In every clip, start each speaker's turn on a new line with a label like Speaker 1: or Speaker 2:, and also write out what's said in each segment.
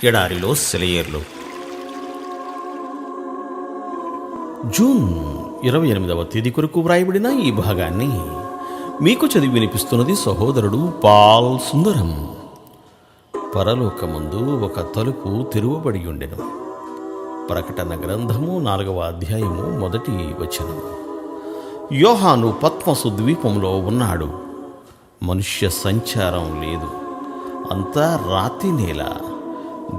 Speaker 1: ఎడారిలో సెలయేర్లు. జూన్ 28వ తేదీ కొరకు వ్రాయబడిన ఈ భాగాన్ని మీకు చదివి వినిపిస్తున్నది సహోదరుడు పాల్ సుందరం. పరలోకమందు ఒక తలుపు తెరువబడి ఉండెను. ప్రకటన గ్రంథము 4వ అధ్యాయము 1వ వచనం. యోహాను పద్మసు ద్వీపంలో ఉన్నాడు. మనుష్య సంచారం లేదు, అంతా రాతి నేల.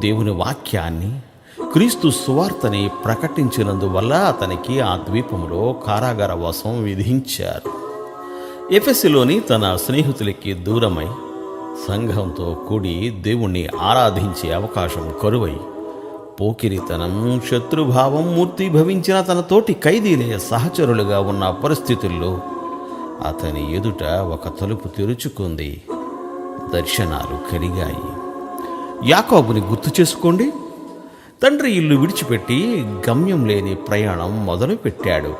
Speaker 1: దేవుని వాక్యాన్ని, క్రీస్తు సువార్తని ప్రకటించినందువల్ల అతనికి ఆ ద్వీపంలో కారాగార వాసం విధించారు. ఎఫెసులోని తన స్నేహితులకి దూరమై సంఘంతో కూడి దేవుణ్ణి ఆరాధించే అవకాశం కరువై పోకిరితనం, శత్రుభావం మూర్తిభవించిన తన తోటి ఖైదీలే సహచరులుగా ఉన్న పరిస్థితుల్లో అతని ఎదుట ఒక తలుపు తెరుచుకుంది. దర్శనాలు కలిగాయి. యాకోబుని గుర్తు చేసుకోండి. తండ్రి ఇల్లు విడిచిపెట్టి గమ్యం లేని ప్రయాణం మొదలుపెట్టాడు.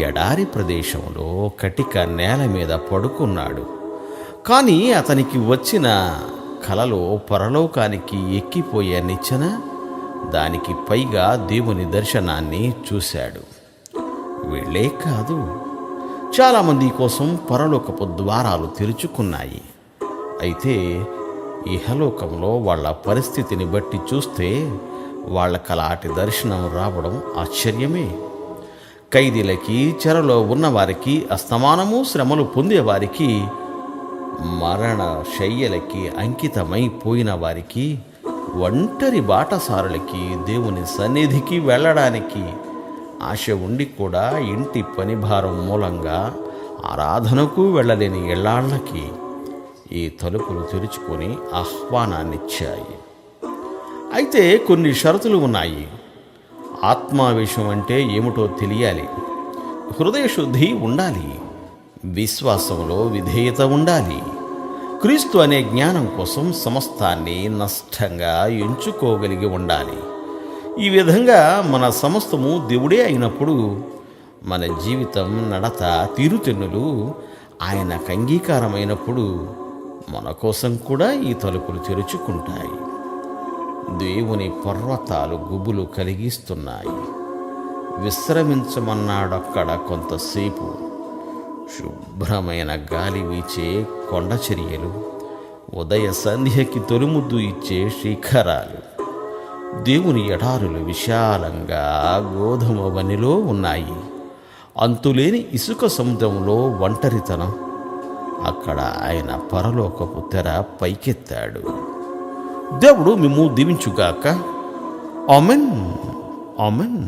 Speaker 1: ఎడారి ప్రదేశంలో కటిక నేల మీద పడుకున్నాడు. కానీ అతనికి వచ్చిన కలలో పరలోకానికి ఎక్కిపోయే నిచ్చెన, దానికి పైగా దేవుని దర్శనాన్ని చూశాడు. వీళ్ళే కాదు, చాలామంది కోసం పరలోకపు ద్వారాలు తెరుచుకున్నాయి. అయితే ఇహలోకంలో వాళ్ళ పరిస్థితిని బట్టి చూస్తే వాళ్ళకలాంటి దర్శనం రావడం ఆశ్చర్యమే. ఖైదీలకి, చెరలో ఉన్నవారికి, అస్తమానము శ్రమలు పొందేవారికి, మరణ శయ్యలకి అంకితమైపోయిన వారికి, ఒంటరి బాటసారులకి, దేవుని సన్నిధికి వెళ్ళడానికి ఆశ ఉండి కూడా ఇంటి పనిభారం మూలంగా ఆరాధనకు వెళ్ళలేని ఇళ్ళాళ్ళకి ఈ తలుపులు తెరుచుకొని ఆహ్వానాన్నిచ్చాయి. అయితే కొన్ని షరతులు ఉన్నాయి. ఆత్మావేశం అంటే ఏమిటో తెలియాలి, హృదయశుద్ధి ఉండాలి, విశ్వాసంలో విధేయత ఉండాలి, క్రీస్తు అనే జ్ఞానం కోసం సమస్తాన్ని నష్టంగా ఎంచుకోగలిగి ఉండాలి. ఈ విధంగా మన సమస్తము దేవుడే అయినప్పుడు మన జీవితం, నడత, తీరుతెన్నులు ఆయనకు అంగీకారమైనప్పుడు మన కోసం కూడా ఈ తలుపులు తెరుచుకుంటాయి. దేవుని పర్వతాలు గుబులు కలిగిస్తున్నాయి. విశ్రమించమన్నాడక్కడ కొంతసేపు. శుభ్రమైన గాలి వీచే కొండచర్యలు, ఉదయ సంధ్యకి తొలిముద్దు ఇచ్చే శిఖరాలు, దేవుని ఎడారులు విశాలంగా గోధుమ వనిలో ఉన్నాయి. అంతులేని ఇసుక సముద్రంలో ఒంటరితనం. అక్కడ ఆయన పరలోకపు తెర పైకెత్తాడు. దేవుడు మిమ్ము దీవించుగాక. Amen, amen.